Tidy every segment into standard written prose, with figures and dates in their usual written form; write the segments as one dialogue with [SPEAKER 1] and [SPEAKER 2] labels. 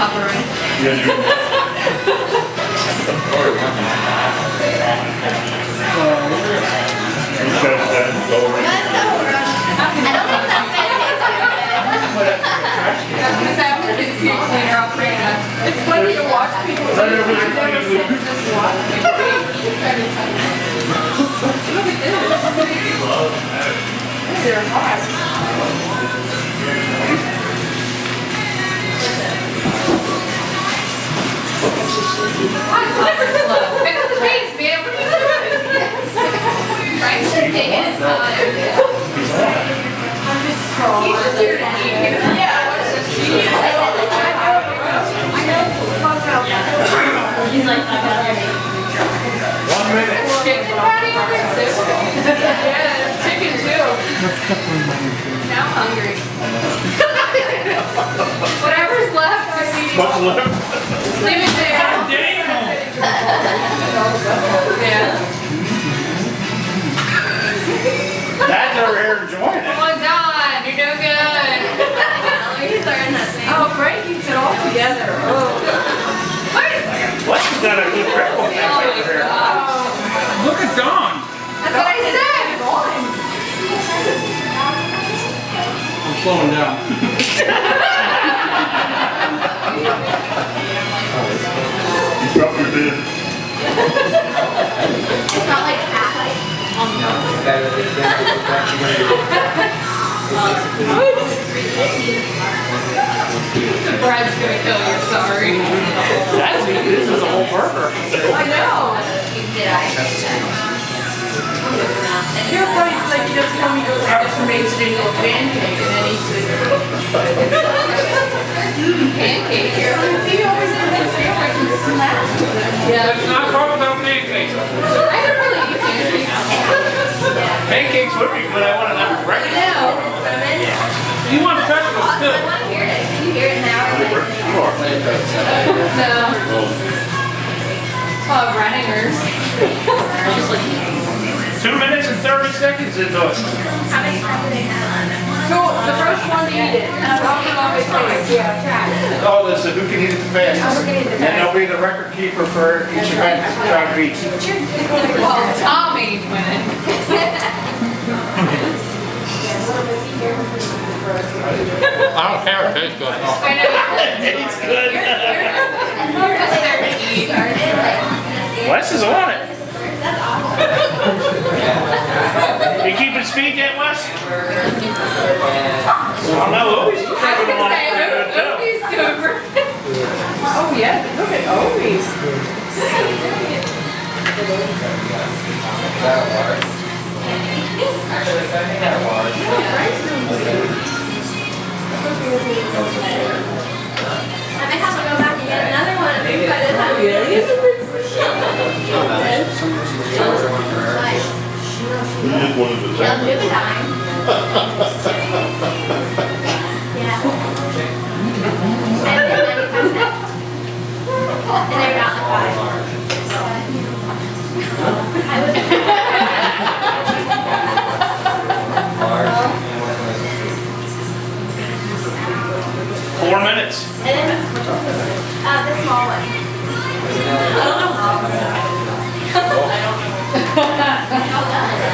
[SPEAKER 1] hovering. It's funny to watch people. I've never seen just watch people. Look at this. They're hot. Pick up the pace, man. What are you doing? Frank's just taking his time. He's just here to eat. Yeah. He's like, I got it.
[SPEAKER 2] 1 minute.
[SPEAKER 1] Chicken patty or soup? Yeah, chicken too. Now I'm hungry. Whatever's left, just eat.
[SPEAKER 2] What's left?
[SPEAKER 1] Leave it there. Yeah.
[SPEAKER 2] Dad's over here enjoying it.
[SPEAKER 1] Come on, Don. You're doing good. He's learning that thing. Oh, Frank keeps it all together. Oh.
[SPEAKER 2] Wes's got a good critical thing over here.
[SPEAKER 3] Look at Dawn.
[SPEAKER 1] That's what I said.
[SPEAKER 3] I'm slowing down.
[SPEAKER 2] You dropped your bid.
[SPEAKER 1] It's not like half like Brad's gonna kill you, sorry.
[SPEAKER 2] That's me. This is a whole burger.
[SPEAKER 1] I know. You're funny, it's like you just tell me goes out for made into a pancake and then eats it. Pancake. See, you always have that feel like you smash it. Yeah.
[SPEAKER 3] Let's not talk about pancakes.
[SPEAKER 1] I don't really eat pancakes.
[SPEAKER 2] Pancakes would be good. I want another breakfast.
[SPEAKER 1] No.
[SPEAKER 3] You want vegetables too?
[SPEAKER 1] I want to hear it. Can you hear it now? No. Oh, Reiningers.
[SPEAKER 2] 2 minutes and 30 seconds into it.
[SPEAKER 1] How many times do they have? So, the first one to eat it.
[SPEAKER 2] Oh, this is who can eat it the fastest. And they'll be the record keeper for each event. Try to beat.
[SPEAKER 1] Well, Tommy's winning.
[SPEAKER 3] I don't care if it tastes good.
[SPEAKER 1] I know.
[SPEAKER 2] It's good.
[SPEAKER 1] You're just there to eat, aren't you?
[SPEAKER 2] Wes is on it. You keeping speed yet, Wes? I don't know. Louie's
[SPEAKER 1] I was gonna say, Opie's doing great. Oh yeah, look at Opie's. I may have to go back and get another one maybe by the time we get it.
[SPEAKER 2] You just wanted to
[SPEAKER 1] Well, new time. Yeah. And they're not like 5. I was
[SPEAKER 2] 4 minutes.
[SPEAKER 1] And then, the small one. I don't know how.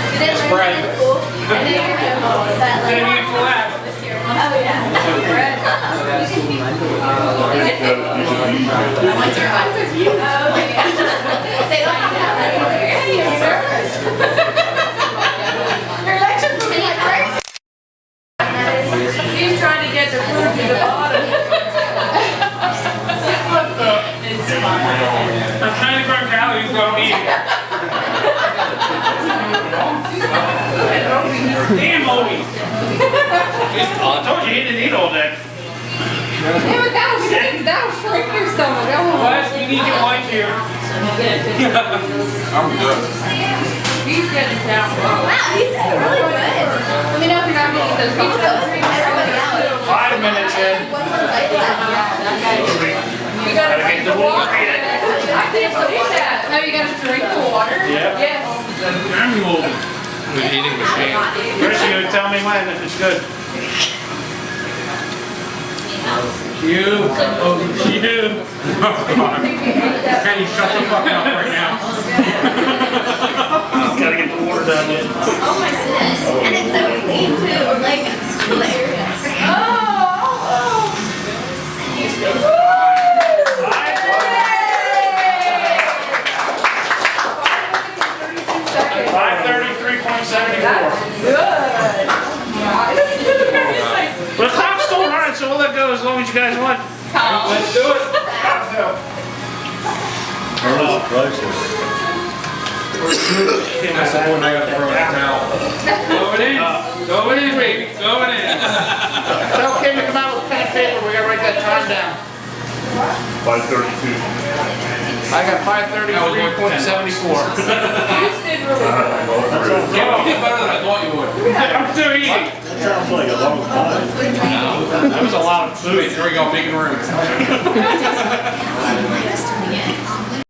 [SPEAKER 1] Did they learn that in school? And then you're gonna that like this year. Oh yeah. Bread. Once you're on with you. Oh yeah. They don't have that anymore. You're nervous. Your legs are moving like crazy. He's trying to get the food to the bottom. It's fine.
[SPEAKER 3] I'm trying to burn calories while I'm eating. Damn, Obi.
[SPEAKER 2] I told you he didn't eat all that.
[SPEAKER 1] Yeah, but that was freaking your stomach.
[SPEAKER 3] Wes, we need your wife here. I'm good.
[SPEAKER 1] He's getting down. Wow, he's really good. Let me know if you're not getting those pizza.
[SPEAKER 2] 5 minutes in.
[SPEAKER 1] You gotta drink the water. I can't believe that. No, you gotta drink the water?
[SPEAKER 2] Yeah.
[SPEAKER 1] Yes.
[SPEAKER 3] Manual with eating machine.
[SPEAKER 2] Chris, you tell me when if it's good.
[SPEAKER 3] You. Oh, you. Oh, God. Kenny, shut the fuck up right now.
[SPEAKER 2] Gotta get the water down there.
[SPEAKER 1] Oh my goodness. And it's so clean too. Like, hilarious. Oh.
[SPEAKER 2] 5:33.74. But the clock's still running, so we'll let go as long as you guys want.
[SPEAKER 3] Let's do it.
[SPEAKER 4] That's the one I gotta throw in the towel.
[SPEAKER 3] Going in. Going in, baby. Going in.
[SPEAKER 2] Tell Kim to come out with pen and paper, we gotta write that time down.
[SPEAKER 4] 5:32.
[SPEAKER 2] I got 5:33.74.
[SPEAKER 3] You did better than I thought you would.
[SPEAKER 2] I'm still eating.
[SPEAKER 4] Sounds like a long time.
[SPEAKER 2] That was a lot of food.
[SPEAKER 3] Here we go, big room.